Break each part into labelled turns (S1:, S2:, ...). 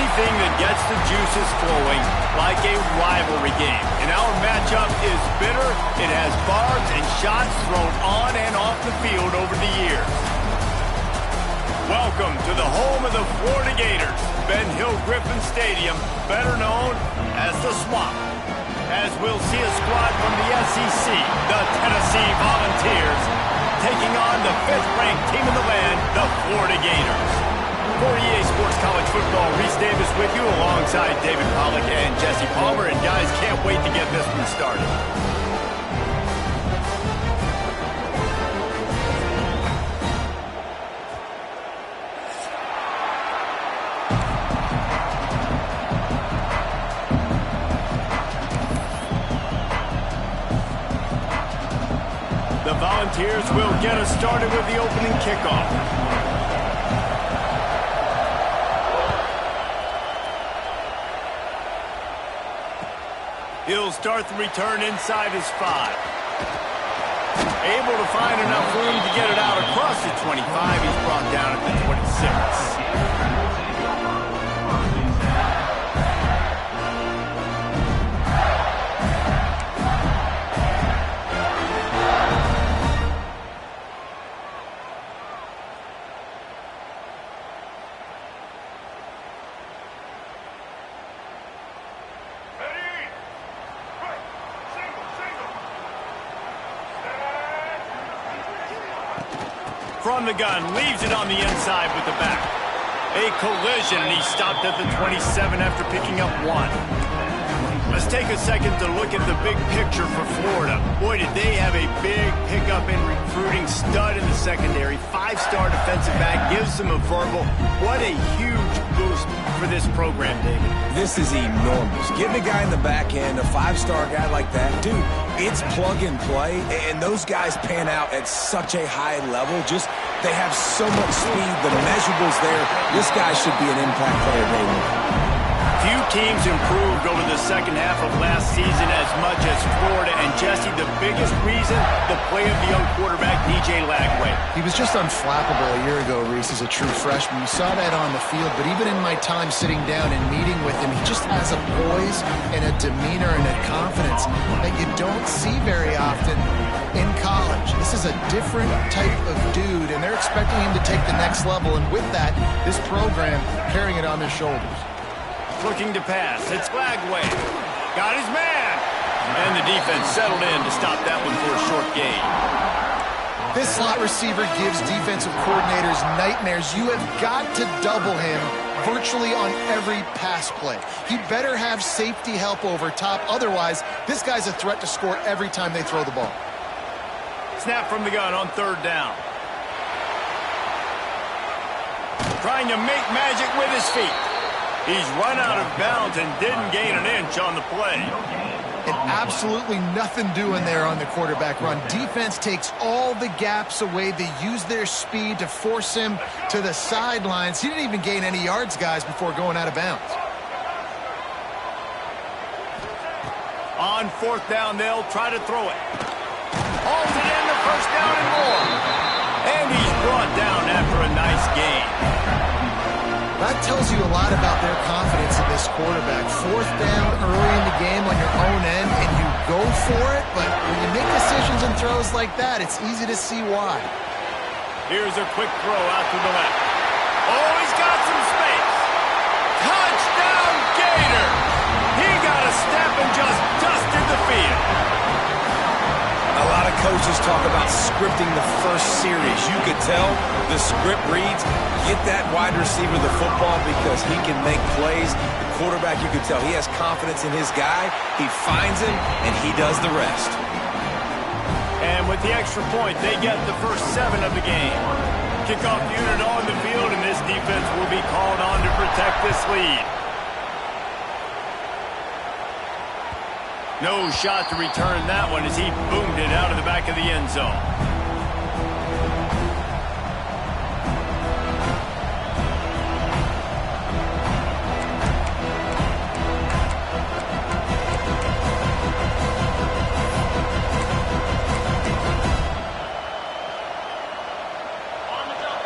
S1: anything that gets the juices flowing, like a rivalry game. And our matchup is bitter. It has barbs and shots thrown on and off the field over the years. Welcome to the home of the Florida Gators, Ben Hill Griffin Stadium, better known as the Swamp. As we'll see a squad from the SEC, the Tennessee Volunteers, taking on the 5th-ranked team in the land, the Florida Gators. For EA Sports College Football, Reese Davis with you alongside David Pollack and Jesse Palmer. And guys, can't wait to get this one started. The Volunteers will get us started with the opening kickoff. He'll start the return inside his 5. Able to find enough room to get it out across the 25. He's brought down at the 26. From the gun, leaves it on the inside with the back. A collision, and he stopped at the 27 after picking up 1. Let's take a second to look at the big picture for Florida. Boy, did they have a big pickup in recruiting. Stud in the secondary, 5-star defensive back, gives them a verbal. What a huge boost for this program, David.
S2: This is enormous. Getting a guy in the back end, a 5-star guy like that, dude, it's plug and play, and those guys pan out at such a high level. Just, they have so much speed, the measurables there. This guy should be an impact player, David.
S1: Few teams improved over the second half of last season as much as Florida. And Jesse, the biggest reason, the play of the young quarterback, DJ Lagway.
S3: He was just unflappable a year ago, Reese, as a true freshman. You saw that on the field, but even in my time sitting down and meeting with him, he just has a poise and a demeanor and a confidence that you don't see very often in college. This is a different type of dude, and they're expecting him to take the next level. And with that, this program carrying it on their shoulders.
S1: Looking to pass. It's Lagway. Got his man. And the defense settled in to stop that one for a short gain.
S3: This slot receiver gives defensive coordinators nightmares. You have got to double him virtually on every pass play. He better have safety help over top. Otherwise, this guy's a threat to score every time they throw the ball.
S1: Snap from the gun on 3rd down. Trying to make magic with his feet. He's run out of bounds and didn't gain an inch on the play.
S3: And absolutely nothing doing there on the quarterback run. Defense takes all the gaps away. They use their speed to force him to the sidelines. He didn't even gain any yards, guys, before going out of bounds.
S1: On 4th down, they'll try to throw it. Halted in the 1st down and more. And he's brought down after a nice gain.
S3: That tells you a lot about their confidence in this quarterback. 4th down early in the game on your own end, and you go for it, but when you make decisions and throws like that, it's easy to see why.
S1: Here's a quick throw out to the left. Oh, he's got some space. Touchdown, Gator! He got a step and just dusted the field.
S2: A lot of coaches talk about scripting the first series. You could tell the script reads, get that wide receiver the football because he can make plays. The quarterback, you could tell he has confidence in his guy. He finds him, and he does the rest.
S1: And with the extra point, they get the first 7 of the game. Kickoff unit on the field, and this defense will be called on to protect this lead. No shot to return that one as he boomed it out of the back of the end zone.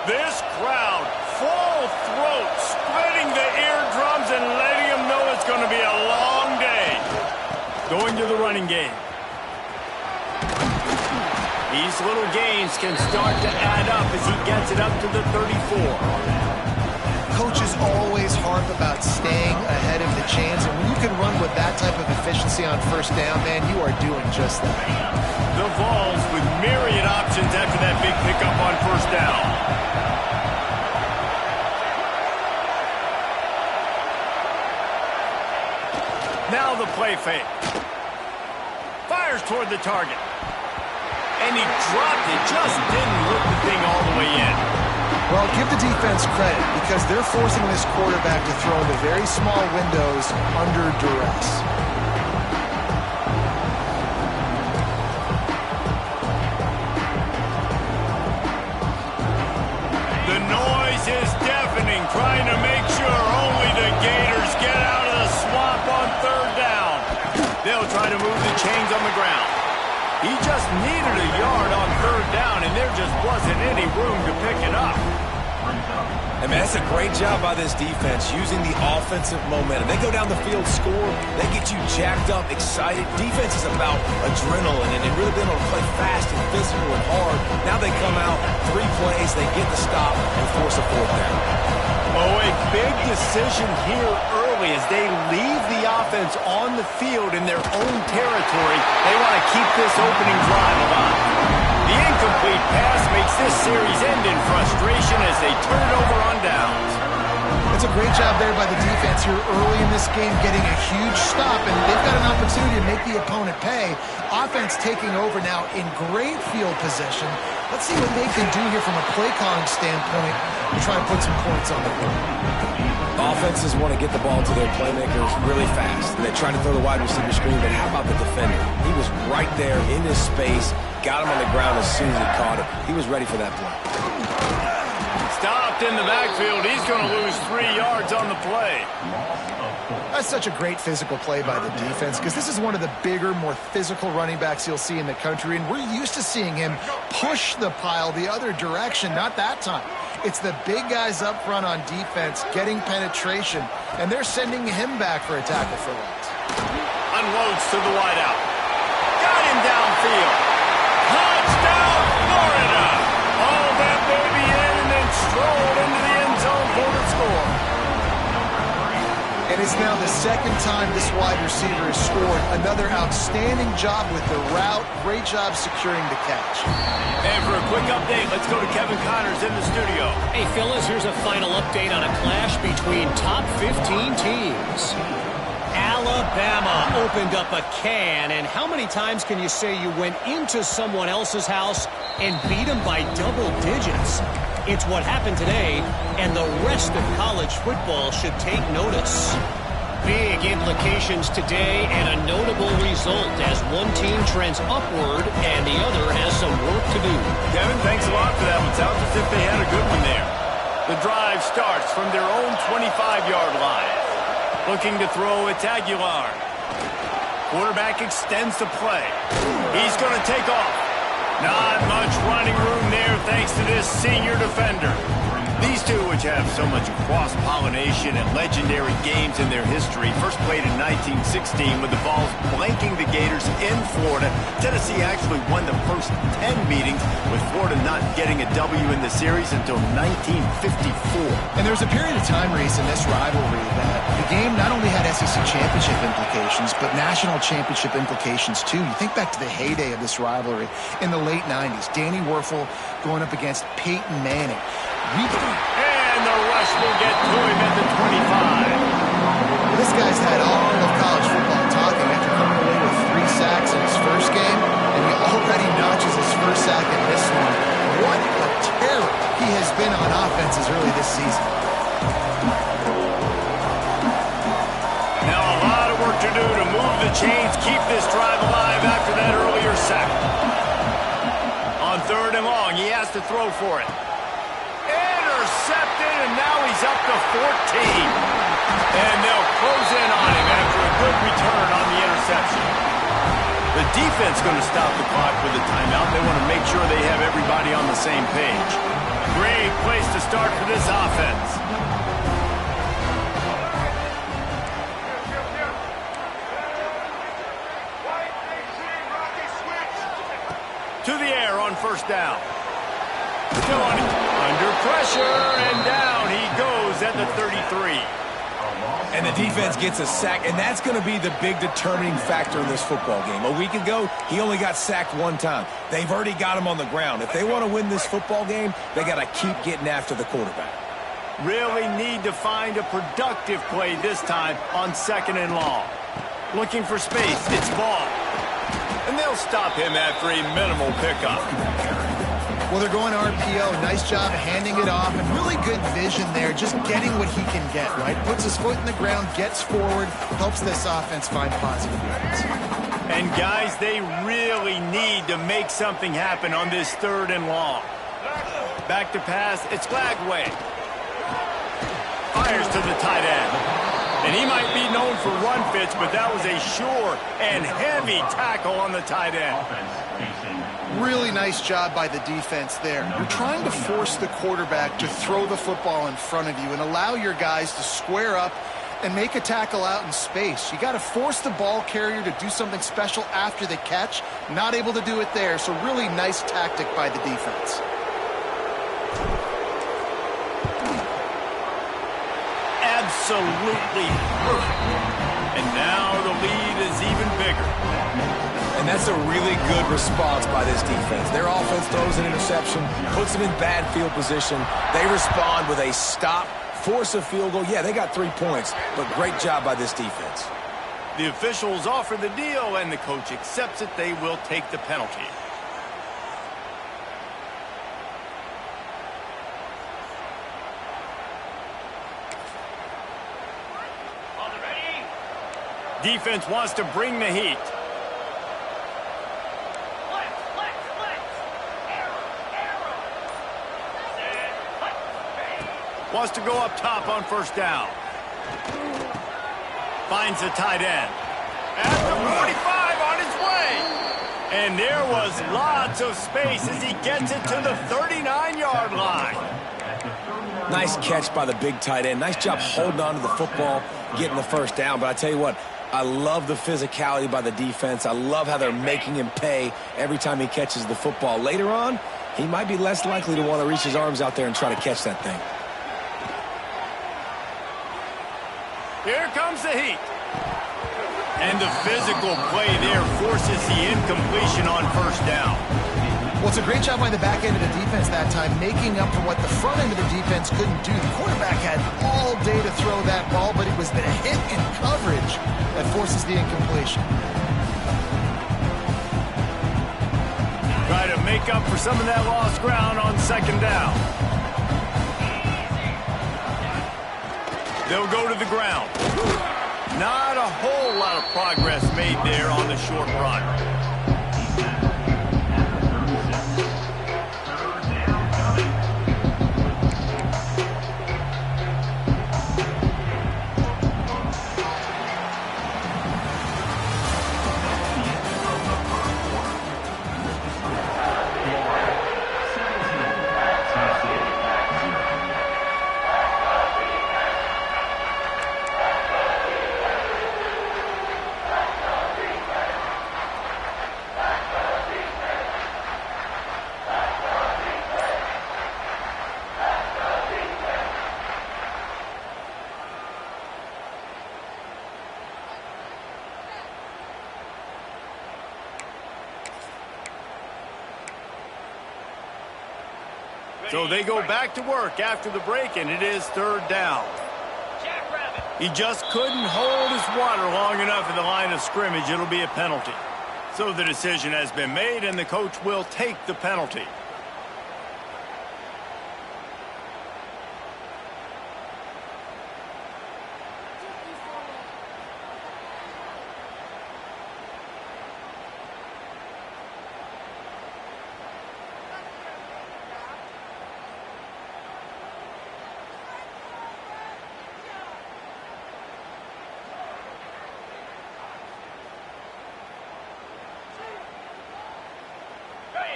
S1: This crowd, full throat, splitting the eardrums going to the running game. These little gains can start to add up as he gets it up to the 34.
S3: Coaches always harp about staying ahead of the chains, and when you can run with that type of efficiency on first down, man, you are doing just that.
S1: The Vols with myriad options after that big pickup on first down. Now the play fake. Fires toward the target. And he dropped it, just didn't look the thing all the way in.
S3: Well, give the defense credit because they're forcing this quarterback to throw into very small windows under duress.
S1: The noise is deafening, trying to make sure only the Gators get out of the swamp on third down. They'll try to move the chains on the ground. He just needed a yard on third down, and there just wasn't any room to pick it up.
S2: And man, that's a great job by this defense, using the offensive momentum. They go down the field, score, they get you jacked up, excited. Defense is about adrenaline, and they've really been able to play fast and physical and hard. Now they come out, 3 plays, they get the stop and force a fourth down.
S1: Oh, a big decision here early as they leave the offense on the field in their own territory. They want to keep this opening drive alive. The incomplete pass makes this series end in frustration as they turn it over on downs.
S3: It's a great job there by the defense here early in this game, getting a huge stop, and they've got an opportunity to make the opponent pay. Offense taking over now in great field position. Let's see what they can do here from a play calling standpoint and try and put some points on the board.
S2: Offenses want to get the ball to their playmakers really fast. They try to throw the wide receiver screen, but how about the defender? He was right there in his space, got him on the ground as soon as he caught it. He was ready for that play.
S1: Stopped in the backfield. He's going to lose 3 yards on the play.
S3: That's such a great physical play by the defense because this is one of the bigger, more physical running backs you'll see in the country, and we're used to seeing him push the pile the other direction. Not that time. It's the big guys up front on defense getting penetration, and they're sending him back for a tackle for loss.
S1: Unloads to the wideout. Got him downfield. Touchdown, Florida! All that baby in and then strolled into the end zone for the score.
S3: And it's now the second time this wide receiver has scored. Another outstanding job with the route. Great job securing the catch.
S1: And for a quick update, let's go to Kevin Connors in the studio.
S4: Hey, fellas, here's a final update on a clash between top 15 teams. Alabama opened up a can, and how many times can you say you went into someone else's house and beat them by double digits? It's what happened today, and the rest of college football should take notice. Big implications today and a notable result as one team trends upward and the other has some work to do.
S1: Kevin, thanks a lot for that one. Sounds as if they had a good one there. The drive starts from their own 25-yard line. Looking to throw, it's Aguilar. Quarterback extends the play. He's going to take off. Not much running room there thanks to this senior defender. These two, which have so much cross-pollination and legendary games in their history, first played in 1916 with the Vols blanking the Gators in Florida. Tennessee actually won the first 10 meetings, with Florida not getting a W in the series until 1954.
S3: And there was a period of time, Reese, in this rivalry that the game not only had SEC championship implications, but national championship implications too. You think back to the heyday of this rivalry in the late 90s. Danny Werfel going up against Peyton Manning.
S1: And the rush will get to him at the 25.
S3: This guy's had all of college football talking after coming away with 3 sacks in his first game, and he already notches his first sack in this one. What a terror he has been on offense as early this season.
S1: Now a lot of work to do to move the chains, keep this drive alive after that earlier sack. On 3rd and long, he has to throw for it. Intercepted, and now he's up to 14. And they'll close in on him after a good return on the interception. The defense going to stop the clock with a timeout. They want to make sure they have everybody on the same page. Great place to start for this offense. To the air on first down. Still on it. Under pressure, and down he goes at the 33.
S2: And the defense gets a sack, and that's going to be the big determining factor in this football game. A week ago, he only got sacked one time. They've already got him on the ground. If they want to win this football game, they got to keep getting after the quarterback.
S1: Really need to find a productive play this time on 2nd and long. Looking for space. It's Ball. And they'll stop him after a minimal pickup.
S3: Well, they're going RPO. Nice job handing it off, and really good vision there, just getting what he can get, right? Puts his foot in the ground, gets forward, helps this offense find positive yards.
S1: And, guys, they really need to make something happen on this 3rd and long. Back to pass. It's Lagway. Fires to the tight end. And he might be known for run fits, but that was a sure and heavy tackle on the tight end.
S3: Really nice job by the defense there. You're trying to force the quarterback to throw the football in front of you and allow your guys to square up and make a tackle out in space. You got to force the ball carrier to do something special after the catch. Not able to do it there, so really nice tactic by the defense.
S1: Absolutely perfect. And now the lead is even bigger.
S2: And that's a really good response by this defense. Their offense throws an interception, puts them in bad field position. They respond with a stop, force a field goal. Yeah, they got 3 points, but great job by this defense.
S1: The officials offer the deal, and the coach accepts it. They will take the penalty. Defense wants to bring the heat. Wants to go up top on first down. Finds the tight end. At the 45 on his way. And there was lots of space as he gets it to the 39-yard line.
S2: Nice catch by the big tight end. Nice job holding on to the football, getting the first down. But I tell you what, I love the physicality by the defense. I love how they're making him pay every time he catches the football. Later on, he might be less likely to want to reach his arms out there and try to catch that thing.
S1: Here comes the heat. And the physical play there forces the incompletion on first down.
S3: Well, it's a great job by the back end of the defense that time, making up for what the front end of the defense couldn't do. The quarterback had all day to throw that ball, but it was the hit in coverage that forces the incompletion.
S1: Try to make up for some of that lost ground on second down. They'll go to the ground. Not a whole lot of progress made there on the short run. So they go back to work after the break, and it is third down. He just couldn't hold his water long enough in the line of scrimmage. It'll be a penalty. So the decision has been made, and the coach will take the penalty.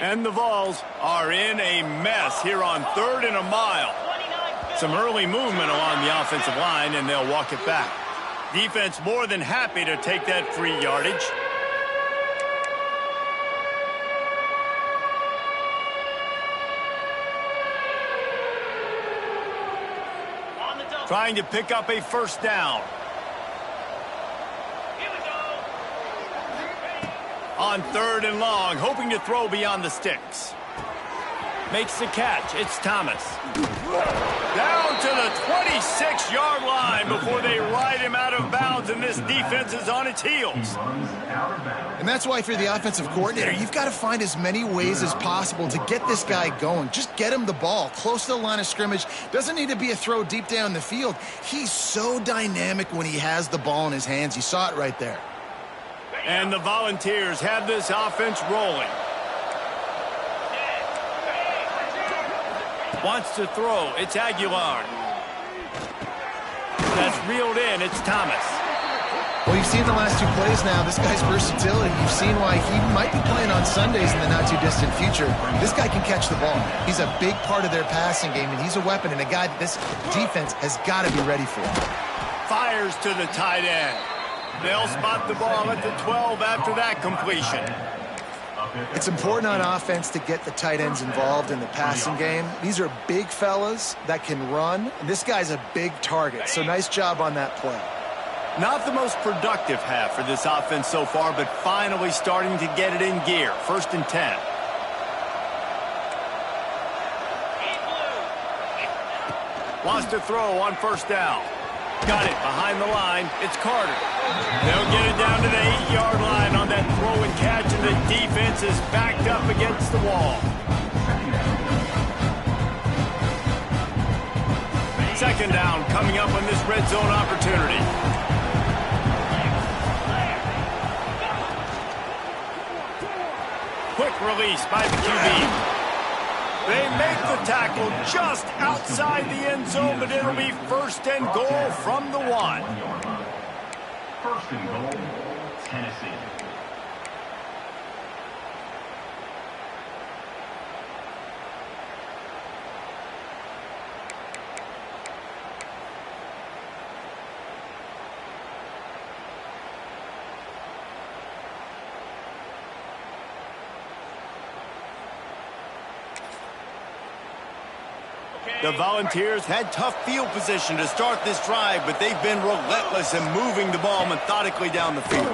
S1: And the Vols are in a mess here on 3rd and a mile. Some early movement along the offensive line, and they'll walk it back. Defense more than happy to take that free yardage. trying to pick up a first down. On 3rd and long, hoping to throw beyond the sticks. Makes the catch. It's Thomas. Down to the 26-yard line before they ride him out of bounds, and this defense is on its heels.
S3: And that's why if you're the offensive coordinator, you've got to find as many ways as possible to get this guy going. Just get him the ball close to the line of scrimmage. Doesn't need to be a throw deep down the field. He's so dynamic when he has the ball in his hands. You saw it right there.
S1: And the Volunteers have this offense rolling. Wants to throw. It's Aguilar. That's reeled in. It's Thomas.
S3: Well, you've seen the last 2 plays now. This guy's versatility. You've seen why he might be playing on Sundays in the not-too-distant future. This guy can catch the ball. He's a big part of their passing game, and he's a weapon and a guy that this defense has got to be ready for.
S1: Fires to the tight end. They'll spot the ball at the 12 after that completion.
S3: It's important on offense to get the tight ends involved in the passing game. These are big fellas that can run. And this guy's a big target, so nice job on that play.
S1: Not the most productive half for this offense so far, but finally starting to get it in gear. 1st and 10. Wants to throw on 1st down. Got it behind the line. It's Carter. They'll get it down to the 8-yard line on that throw and catch, and the defense is backed up against the wall. 2nd down coming up on this red zone opportunity. Quick release by the QB. They make the tackle just outside the end zone, but it'll be 1st and goal from the 1.
S5: 1st and goal, Tennessee.
S1: The Volunteers had tough field position to start this drive, but they've been relentless in moving the ball methodically down the field.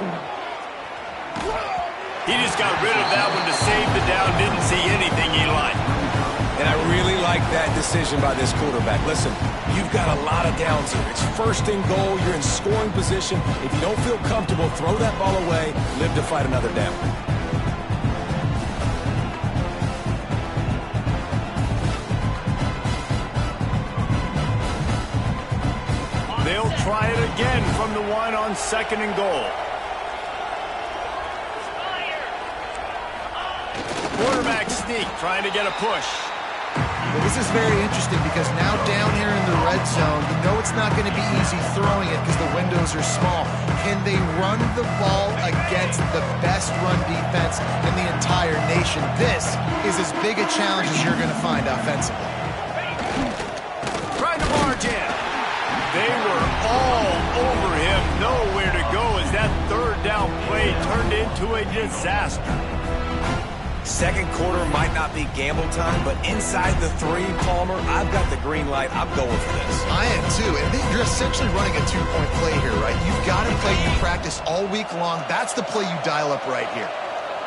S1: He just got rid of that one to save the down, didn't see anything he liked.
S2: And I really like that decision by this quarterback. Listen, you've got a lot of downs here. It's 1st and goal. You're in scoring position. If you don't feel comfortable, throw that ball away. Live to fight another down.
S1: They'll try it again from the 1 on 2nd and goal. Quarterback sneak, trying to get a push.
S3: Well, this is very interesting because now down here in the red zone, you know it's not going to be easy throwing it because the windows are small. Can they run the ball against the best run defense in the entire nation? This is as big a challenge as you're going to find offensively.
S1: Trying to barge in. They were all over him, nowhere to go as that 3rd down play turned into a disaster.
S2: 2nd quarter might not be gamble time, but inside the 3, Palmer, I've got the green light. I'm going for this.
S3: I am too. And you're essentially running a 2-point play here, right? You've got to play you practice all week long. That's the play you dial up right here.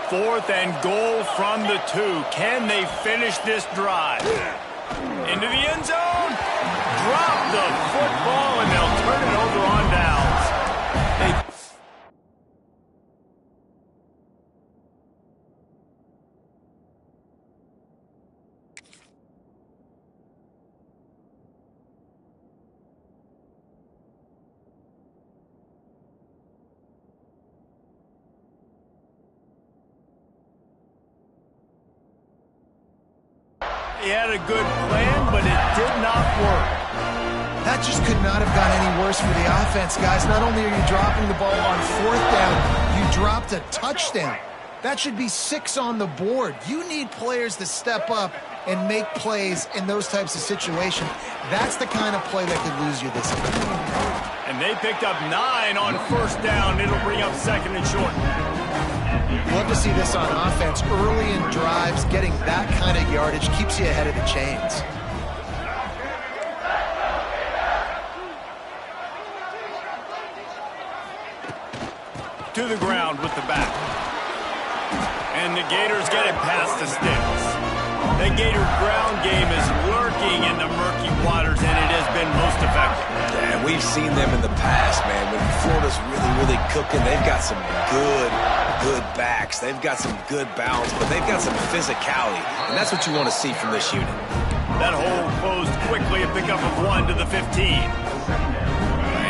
S1: 4th and goal from the 2. Can they finish this drive? Into the end zone. Drop the football, and they'll turn it over on downs. He had a good plan, but it did not work.
S3: That just could not have gone any worse for the offense, guys. Not only are you dropping the ball on 4th down, you dropped a touchdown. That should be 6 on the board. You need players to step up and make plays in those types of situations. That's the kind of play that could lose you this game.
S1: And they picked up 9 on 1st down. It'll bring up 2nd and short.
S3: Love to see this on offense. Early in drives, getting that kind of yardage keeps you ahead of the chains.
S1: to the ground with the back. And the Gators get it past the sticks. The Gator ground game is lurking in the murky waters, and it has been most effective.
S2: Yeah, we've seen them in the past, man. When Florida's really, really cooking, they've got some good backs. They've got some good balance, but they've got some physicality, and that's what you want to see from this unit.
S1: That hole closed quickly, a pickup of 1 to the 15.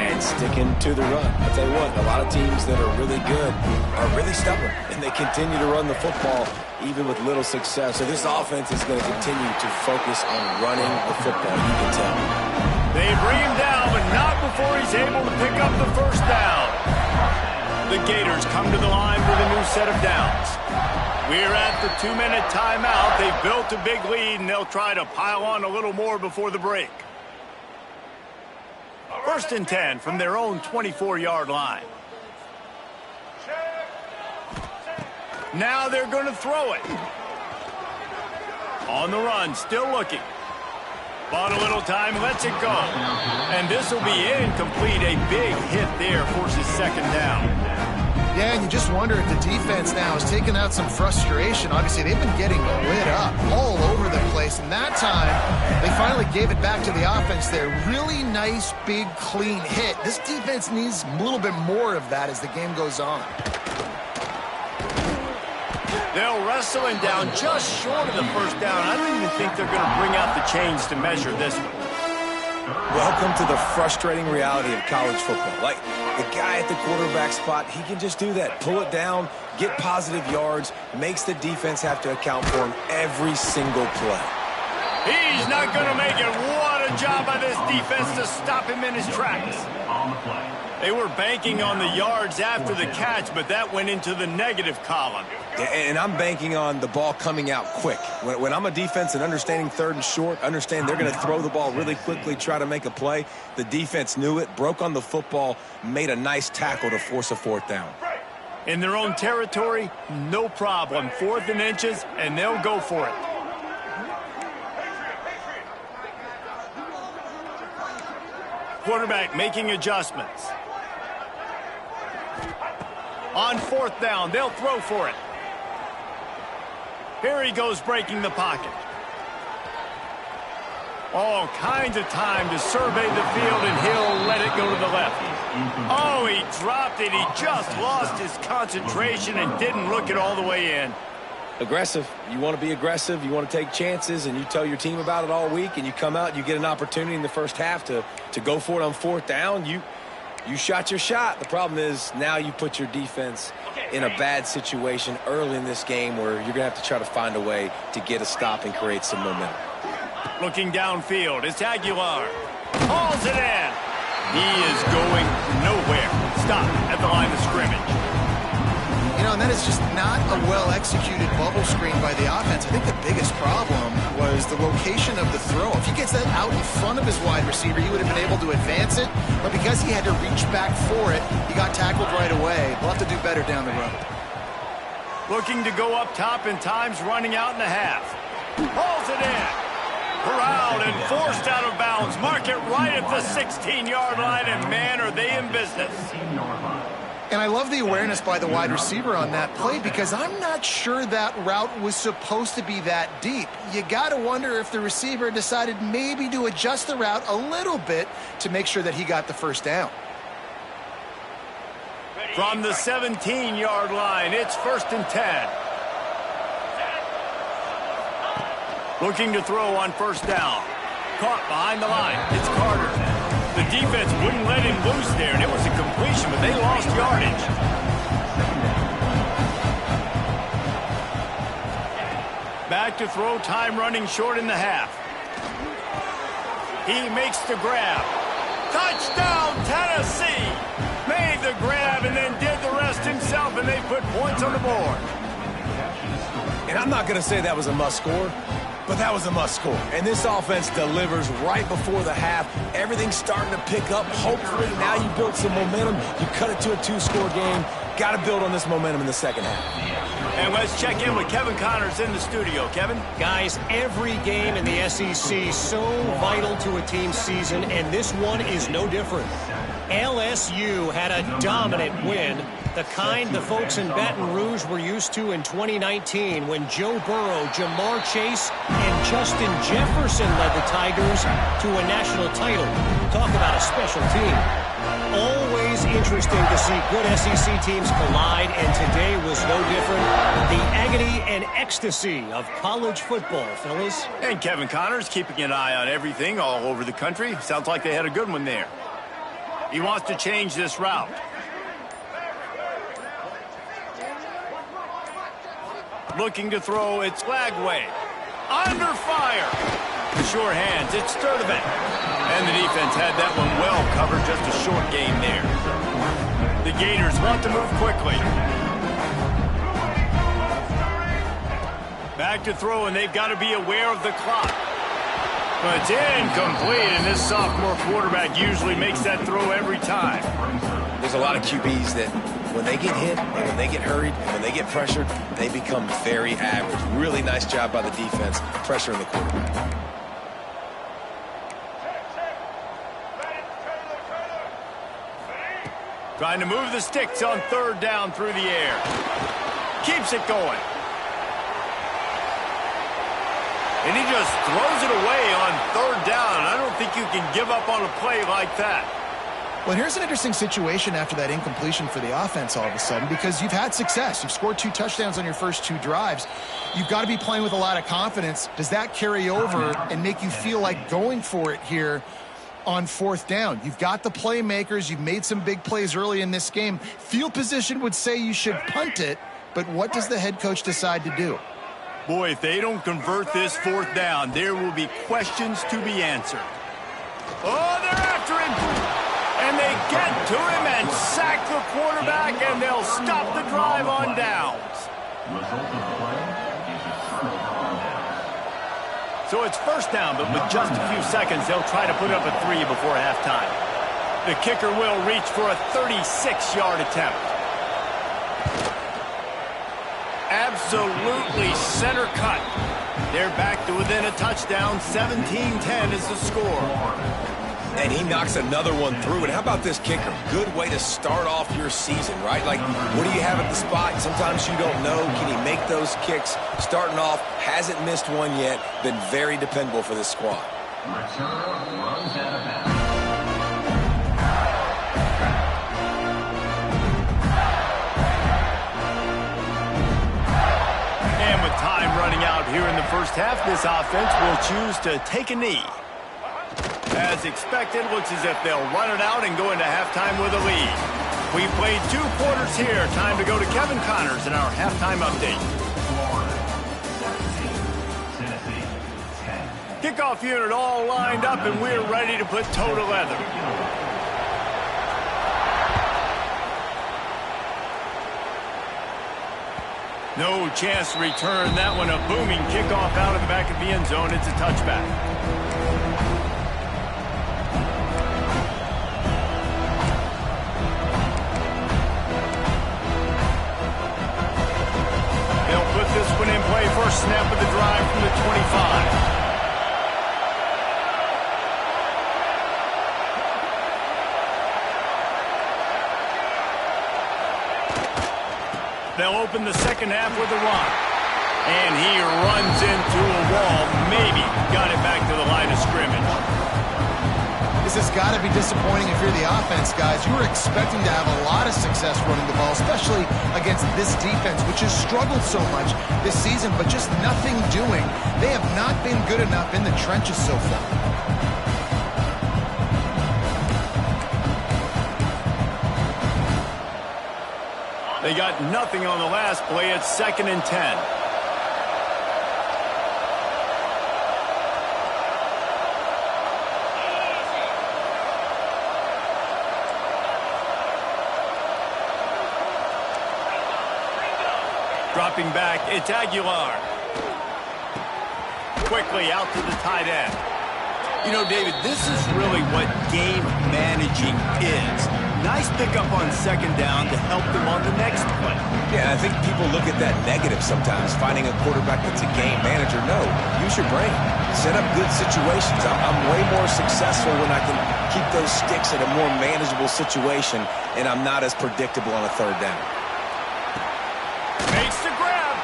S2: And sticking to the run. I'll tell you what, a lot of teams that are really good are really stubborn, and they continue to run the football even with little success. So this offense is going to continue to focus on running the football, you can tell.
S1: They bring him down, but not before he's able to pick up the first down. The Gators come to the line with a new set of downs. We're at the 2-minute timeout. They've built a big lead, and they'll try to pile on a little more before the break. 1st and 10 from their own 24-yard line. Now they're going to throw it. On the run, still looking. Bought a little time, lets it go. And this will be incomplete. A big hit there forces 2nd down.
S3: Yeah, and you just wonder if the defense now is taking out some frustration. Obviously, they've been getting lit up all over the place. And that time, they finally gave it back to the offense there. Really nice, big, clean hit. This defense needs a little bit more of that as the game goes on.
S1: They'll wrestle him down just short of the first down. I don't even think they're going to bring out the chains to measure this one.
S2: Welcome to the frustrating reality of college football. Like, the guy at the quarterback spot, he can just do that. Pull it down, get positive yards, makes the defense have to account for him every single play.
S1: He's not going to make it. What a job by this defense to stop him in his tracks.
S5: On the play.
S1: They were banking on the yards after the catch, but that went into the negative column.
S2: And I'm banking on the ball coming out quick. When I'm a defense and understanding 3rd and short, understand they're going to throw the ball really quickly, try to make a play. The defense knew it, broke on the football, made a nice tackle to force a 4th down.
S1: In their own territory, no problem. 4th and inches, and they'll go for it. Quarterback making adjustments. On 4th down, they'll throw for it. Here he goes breaking the pocket. All kinds of time to survey the field, and he'll let it go to the left. Oh, he dropped it. He just lost his concentration and didn't look it all the way in.
S2: Aggressive. You want to be aggressive. You want to take chances, and you tell your team about it all week, and you come out and you get an opportunity in the first half to go for it on 4th down. You shot your shot. The problem is now you put your defense in a bad situation early in this game where you're going to have to try to find a way to get a stop and create some momentum.
S1: Looking downfield, it's Aguilar. Hauls it in. He is going nowhere. Stop at the line of scrimmage.
S3: You know, and that is just not a well-executed bubble screen by the offense. I think the biggest problem was the location of the throw. If he gets that out in front of his wide receiver, he would have been able to advance it. But because he had to reach back for it, he got tackled right away. They'll have to do better down the road.
S1: Looking to go up top, and time's running out in the half. Hauls it in. Corralled and forced out of bounds. Mark it right at the 16-yard line, and man, are they in business.
S3: And I love the awareness by the wide receiver on that play because I'm not sure that route was supposed to be that deep. You got to wonder if the receiver decided maybe to adjust the route a little bit to make sure that he got the first down.
S1: From the 17-yard line, it's 1st and 10. Looking to throw on 1st down. Caught behind the line. It's Carter. The defense wouldn't let him loose there, and it was a completion, but they lost yardage. Back to throw, time running short in the half. He makes the grab. Touchdown, Tennessee! Made the grab and then did the rest himself, and they put points on the board.
S2: And I'm not going to say that was a must-score, but that was a must-score. And this offense delivers right before the half. Everything's starting to pick up. Hopefully now you build some momentum. You cut it to a 2-score game. Got to build on this momentum in the second half.
S1: And let's check in with Kevin Connors in the studio. Kevin?
S4: Guys, every game in the SEC so vital to a team's season, and this one is no different. LSU had a dominant win, the kind the folks in Baton Rouge were used to in 2019 when Joe Burrow, Jamar Chase, and Justin Jefferson led the Tigers to a national title. Talk about a special team. Always interesting to see good SEC teams collide, and today was no different. The agony and ecstasy of college football, fellas.
S1: And Kevin Connors keeping an eye on everything all over the country. Sounds like they had a good one there. He wants to change this route. Looking to throw, it's Lagway. Under fire. The sure hands, it's Sturdivant. And the defense had that one well covered, just a short game there. The Gators want to move quickly. Back to throw, and they've got to be aware of the clock. But it's incomplete, and this sophomore quarterback usually makes that throw every time.
S2: There's a lot of QBs that when they get hit, and when they get hurried, and when they get pressured, they become very average. Really nice job by the defense pressuring the quarterback.
S1: Trying to move the sticks on third down through the air. Keeps it going. And he just throws it away on third down. I don't think you can give up on a play like that.
S3: Well, here's an interesting situation after that incompletion for the offense all of a sudden, because you've had success. You've scored 2 touchdowns on your first 2 drives. You've got to be playing with a lot of confidence. Does that carry over and make you feel like going for it here on fourth down? You've got the playmakers. You've made some big plays early in this game. Field position would say you should punt it, but what does the head coach decide to do?
S1: Boy, if they don't convert this fourth down, there will be questions to be answered. Oh, they're after him. And they get to him and sack the quarterback, and they'll stop the drive on downs. So it's first down, but with just a few seconds, they'll try to put up a 3 before halftime. The kicker will reach for a 36-yard attempt. Absolutely center cut. They're back to within a touchdown. 17-10 is the score.
S2: And he knocks another one through. And how about this kicker? Good way to start off your season, right? Like, what do you have at the spot? Sometimes you don't know. Can he make those kicks? Starting off, hasn't missed one yet. Been very dependable for this squad.
S5: Return runs out of bounds.
S1: And with time running out here in the first half, this offense will choose to take a knee. As expected, looks as if they'll run it out and go into halftime with a lead. We played 2 quarters here. Time to go to Kevin Connors in our halftime update. Kickoff unit all lined up, and we're ready to put toe to leather. No chance to return that one. A booming kickoff out of the back of the end zone. It's a touchback. This one in play, first snap of the drive from the 25. They'll open the second half with a run. And he runs into a wall. Maybe got it back to the line of scrimmage.
S3: This has got to be disappointing if you're the offense, guys. You were expecting to have a lot of success running the ball, especially against this defense, which has struggled so much this season, but just nothing doing. They have not been good enough in the trenches so far.
S1: They got nothing on the last play. It's 2nd and 10. Dropping back, it's Aguilar. Quickly out to the tight end. You know, David, this is really what game managing is. Nice pickup on second down to help them on the next play.
S2: Yeah, I think people look at that negative sometimes, finding a quarterback that's a game manager. No, use your brain. Set up good situations. I'm way more successful when I can keep those sticks in a more manageable situation, and I'm not as predictable on a third down.
S1: Makes the grab.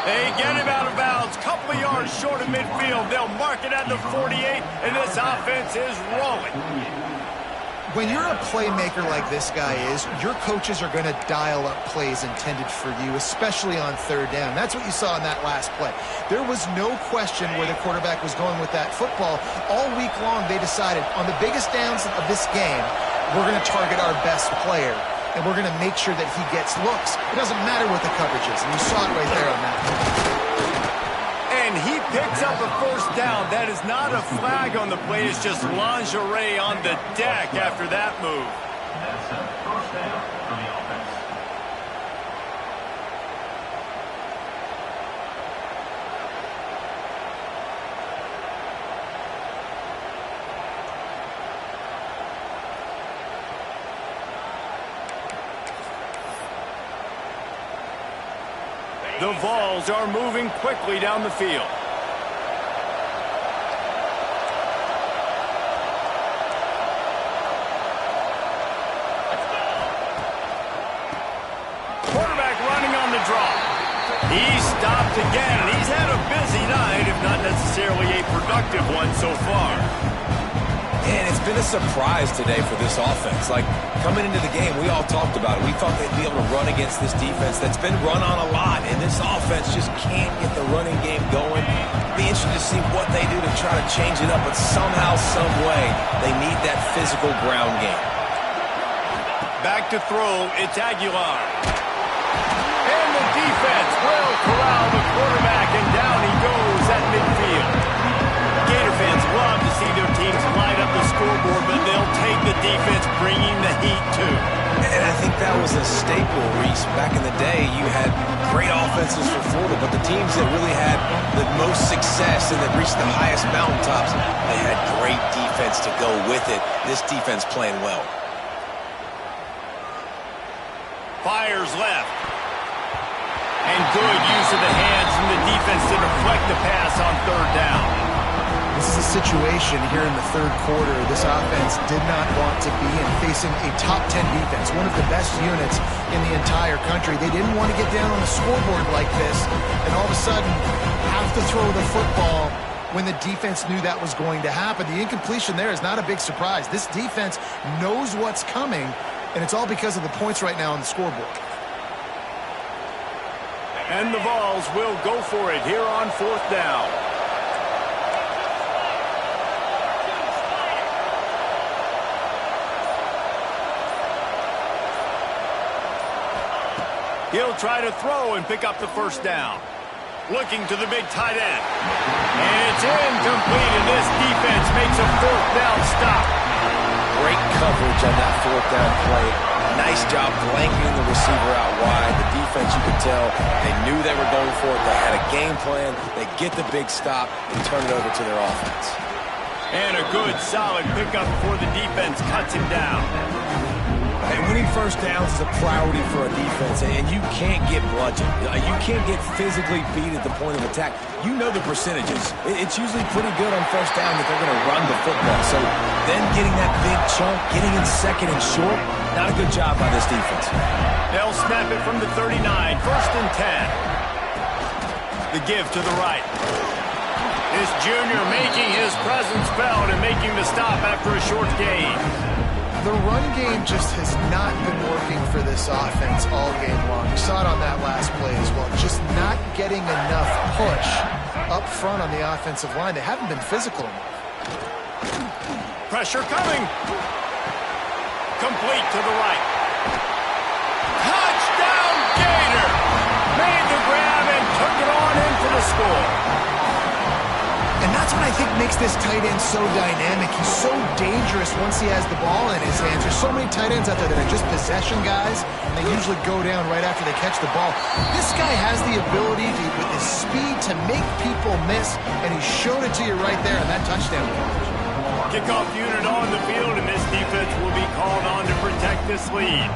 S1: They get him out of bounds. Couple of yards short of midfield. They'll mark it at the 48, and this offense is rolling.
S3: When you're a playmaker like this guy is, your coaches are going to dial up plays intended for you, especially on third down. That's what you saw in that last play. There was no question where the quarterback was going with that football. All week long, they decided on the biggest downs of this game, we're going to target our best player, and we're going to make sure that he gets looks. It doesn't matter what the coverage is, and you saw it right there on that play.
S1: And he picks up a first down. That is not a flag on the play. It's just lingerie on the deck after that move.
S5: That's a first down for the offense.
S1: The Vols are moving quickly down the field. Quarterback running on the draw. He's stopped again. He's had a busy night, if not necessarily a productive one so far.
S2: And it's been a surprise today for this offense. Like, coming into the game, we all talked about it. We thought they'd be able to run against this defense that's been run on a lot, and this offense just can't get the running game going. Be interested to see what they do to try to change it up, but somehow, some way, they need that physical ground game.
S1: Back to throw, it's Aguilar. And the defense will corral the quarterback, and down he goes at midfield. Gator fans love to see their teams light up the scoreboard, but they'll take the defense bringing the heat too.
S2: And I think that was a staple, Reese. Back in the day, you had great offenses for Florida, but the teams that really had the most success and that reached the highest mountaintops, they had great defense to go with it. This defense playing well.
S1: Fires left. And good use of the hands from the defense to deflect the pass on third down.
S3: This is a situation here in the third quarter this offense did not want to be in, facing a top 10 defense, one of the best units in the entire country. They didn't want to get down on the scoreboard like this and all of a sudden have to throw the football when the defense knew that was going to happen. The incompletion there is not a big surprise. This defense knows what's coming, and it's all because of the points right now on the scoreboard.
S1: And the Vols will go for it here on fourth down. He'll try to throw and pick up the first down. Looking to the big tight end. And it's incomplete, and this defense makes a fourth down stop.
S2: Great coverage on that fourth down play. Nice job blanketing the receiver out wide. The defense, you could tell, they knew they were going for it. They had a game plan. They get the big stop and turn it over to their offense.
S1: And a good, solid pickup before the defense cuts him down.
S2: And winning first downs is a priority for a defense, and you can't get bludgeoned. You can't get physically beat at the point of attack. You know the percentages. It's usually pretty good on first down that they're going to run the football. So then getting that big chunk, getting in second and short, not a good job by this defense.
S1: They'll snap it from the 39, first and 10. The give to the right. This junior making his presence felt and making the stop after a short gain.
S3: The run game just has not been working for this offense all game long. You saw it on that last play as well. Just not getting enough push up front on the offensive line. They haven't been physical enough.
S1: Pressure coming. Complete to the right. Touchdown Gator! Made the grab and took it on in for the score.
S3: And that's what I think makes this tight end so dynamic. He's so dangerous once he has the ball in his hands. There's so many tight ends out there that are just possession guys, and they usually go down right after they catch the ball. This guy has the ability to, with his speed, to make people miss, and he showed it to you right there in that touchdown catch.
S1: Kickoff unit on the field, and this defense will be called on to protect this lead.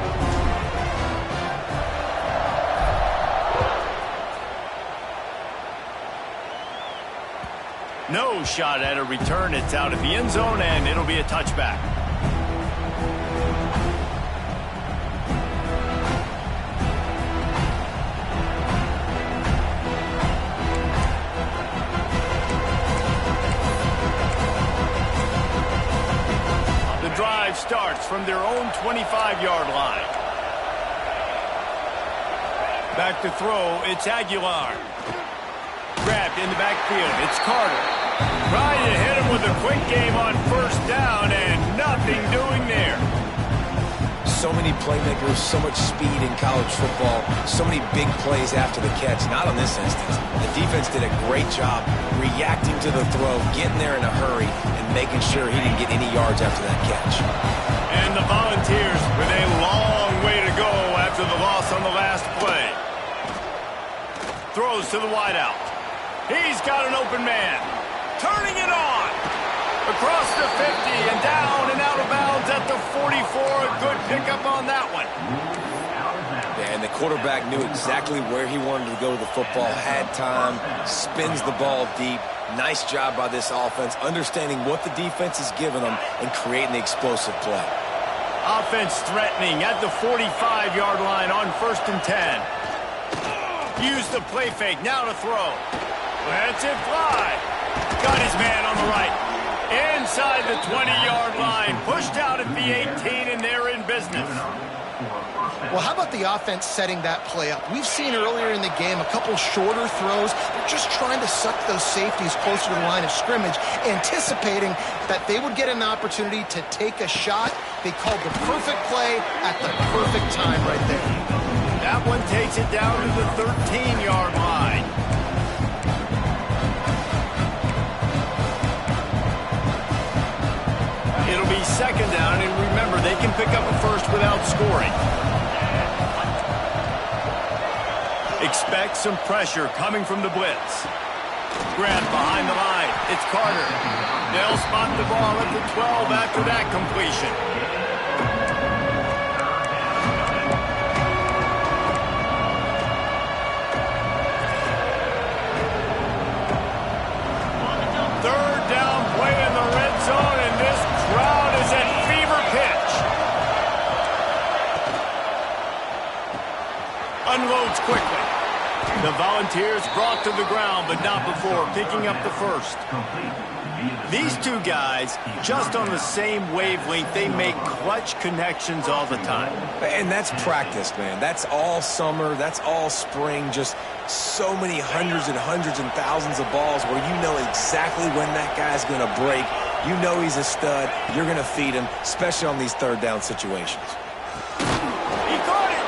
S1: No shot at a return. It's out of the end zone, and it'll be a touchback. from their own 25-yard line. Back to throw, it's Aguilar. Grabbed in the backfield, it's Carter. Trying to hit him with a quick game on first down, and nothing doing there.
S2: So many playmakers, so much speed in college football, so many big plays after the catch. Not in this instance. The defense did a great job reacting to the throw, getting there in a hurry, and making sure he didn't get any yards after that catch.
S1: And the Volunteers with a long way to go after the loss on the last play. Throws to the wideout. He's got an open man. Turning it on. Across the 50 and down and out of bounds at the 44. A good pickup on that one.
S2: Yeah, and the quarterback knew exactly where he wanted to go with the football, had time, spins the ball deep. Nice job by this offense, understanding what the defense is giving them and creating the explosive play.
S1: Offense threatening at the 45-yard line on 1st and 10. Use the play fake, now to throw. Lets it fly. Got his man on the right. Inside the 20-yard line. Pushed out at the 18, and they're in business.
S3: Well, how about the offense setting that play up? We've seen earlier in the game a couple shorter throws. They're just trying to suck those safeties closer to the line of scrimmage, anticipating that they would get an opportunity to take a shot. They called the perfect play at the perfect time right there.
S1: That one takes it down to the 13-yard line. It'll be 2nd down, and remember, they can pick up a first without scoring. Expect some pressure coming from the blitz. Grabbed behind the line. It's Carter. They'll spot the ball at the 12 after that completion. Third down play in the red zone, and this crowd is at fever pitch. Unloads quickly. The Volunteers brought to the ground, but not before picking up the first. These two guys, just on the same wavelength, they make clutch connections all the time.
S2: And that's practice, man. That's all summer. That's all spring. Just so many hundreds and thousands of balls where you know exactly when that guy's going to break. You know he's a stud. You're going to feed him, especially on these third down situations.
S1: He caught it.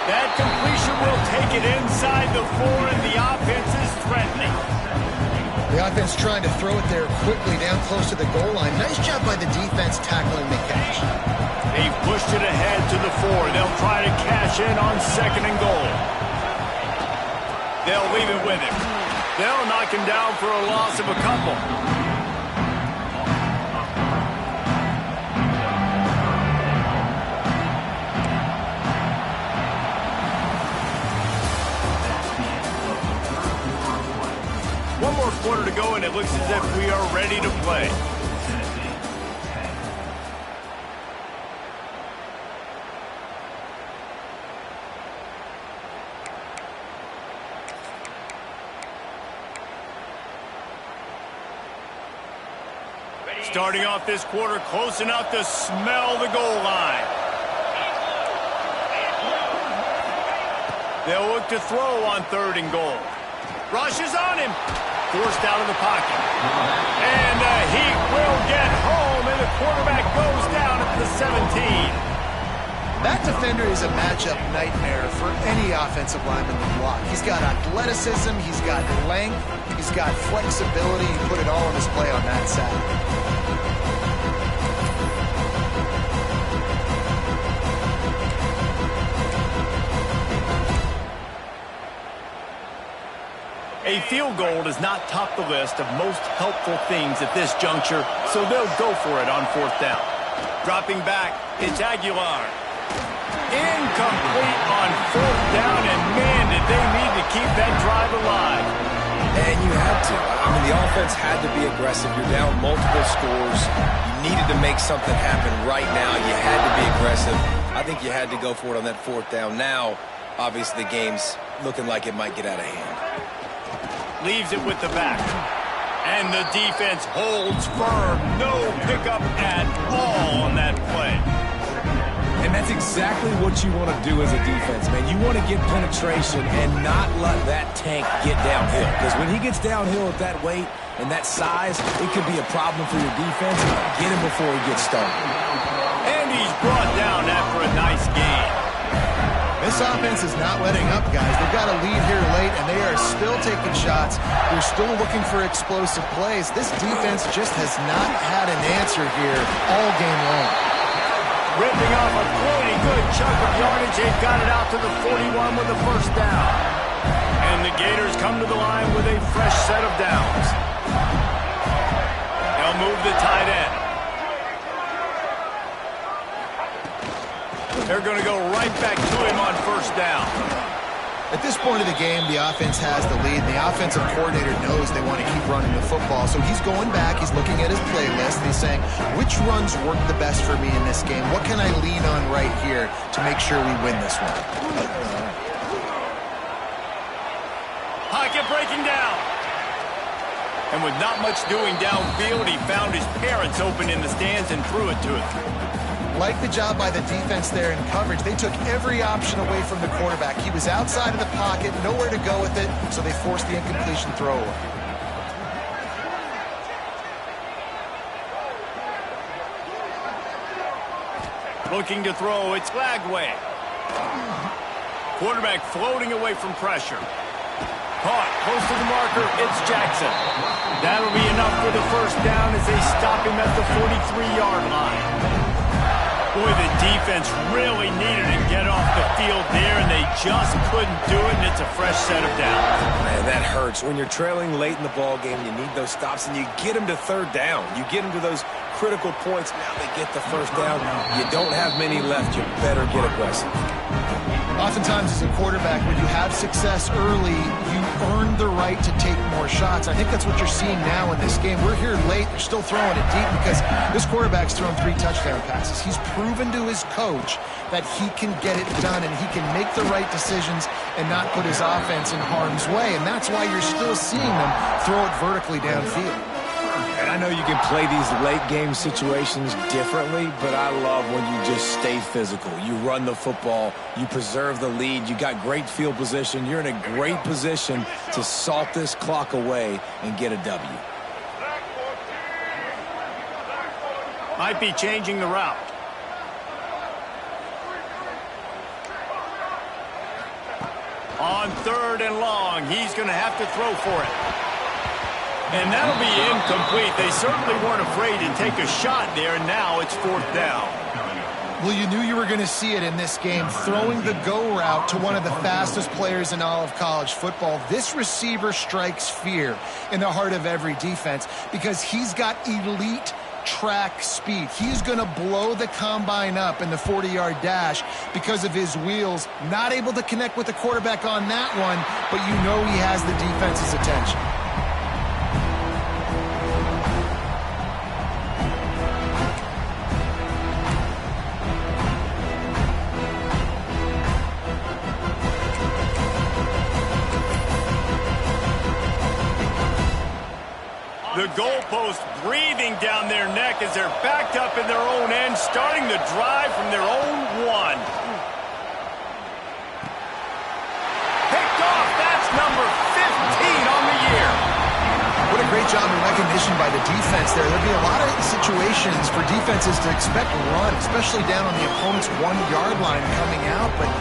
S1: That completion will take it inside the 4, and the offense is threatening.
S3: The offense trying to throw it there quickly down close to the goal line. Nice job by the defense tackling the catch.
S1: They've pushed it ahead to the 4. They'll try to cash in on 2nd and goal. They'll leave it with him. They'll knock him down for a loss of a couple. One more quarter to go, and it looks as if we are ready to play. Starting off this quarter close enough to smell the goal line. They'll look to throw on 3rd and goal. Rush is on him. Forced out of the pocket. And the Heat will get home, and the quarterback goes down at the 17.
S3: That defender is a matchup nightmare for any offensive lineman to block. He's got athleticism, he's got length, he's got flexibility. He put it all on display on that side.
S1: A field goal does not top the list of most helpful things at this juncture, so they'll go for it on 4th down. Dropping back, it's Aguilar. Incomplete on 4th down, and man, did they need to keep that drive alive.
S2: And you had to. I mean, the offense had to be aggressive. You're down multiple scores. You needed to make something happen right now. You had to be aggressive. I think you had to go for it on that 4th down. Now, obviously, the game's looking like it might get out of hand.
S1: Leaves it with the back. And the defense holds firm. No pickup at all on that play.
S2: And that's exactly what you want to do as a defense, man. You want to get penetration and not let that tank get downhill. Because when he gets downhill at that weight and that size, it could be a problem for your defense. Get him before he gets started.
S1: And he's brought down after a nice gain.
S3: This offense is not letting up, guys. They've got a lead here late, and they are still taking shots. They're still looking for explosive plays. This defense just has not had an answer here all game long.
S1: Ripping off a pretty good chunk of yardage. They've got it out to the 41 with the first down. And the Gators come to the line with a fresh set of downs. They'll move the tight end. They're going to go right back to him on first down.
S3: At this point of the game, the offense has the lead. The offensive coordinator knows they want to keep running the football. So he's going back. He's looking at his playlist. And he's saying, which runs work the best for me in this game? What can I lean on right here to make sure we win this one?
S1: Pocket breaking down. And with not much doing downfield, he found his parents open in the stands and threw it to him.
S3: Like the job by the defense there in coverage. They took every option away from the quarterback. He was outside of the pocket, nowhere to go with it, so they forced the incompletion throw away.
S1: Looking to throw, it's Lagway. Quarterback floating away from pressure. Caught, close to the marker, it's Jackson. That'll be enough for the first down as they stop him at the 43-yard line. Boy, the defense really needed to get off the field there, and they just couldn't do it, and it's a fresh set of downs.
S2: Man, that hurts. When you're trailing late in the ball game, you need those stops, and you get them to third down. You get them to those critical points. Now they get the first down. You don't have many left. You better get aggressive.
S3: Oftentimes as a quarterback, when you have success early, you earn the right to take more shots. I think that's what you're seeing now in this game. We're here late. They're still throwing it deep because this quarterback's thrown 3 touchdown passes. He's proven to his coach that he can get it done and he can make the right decisions and not put his offense in harm's way. And that's why you're still seeing them throw it vertically downfield.
S2: And I know you can play these late-game situations differently, but I love when you just stay physical. You run the football, you preserve the lead, you got great field position, you're in a great position to salt this clock away and get a W.
S1: Might be changing the route. On 3rd and long, he's going to have to throw for it. And that'll be incomplete. They certainly weren't afraid to take a shot there, and now it's 4th down.
S3: Well, you knew you were going to see it in this game, throwing the go route to one of the fastest players in all of college football. This receiver strikes fear in the heart of every defense because he's got elite track speed. He's going to blow the combine up in the 40-yard dash because of his wheels. Not able to connect with the quarterback on that one, but you know he has the defense's attention.
S1: The goalpost breathing down their neck as they're backed up in their own end, starting the drive from their own 1. Picked off, that's number 15 on the year.
S3: What a great job of recognition by the defense there. There'll be a lot of situations for defenses to expect run, especially down on the opponent's 1-yard line coming out, but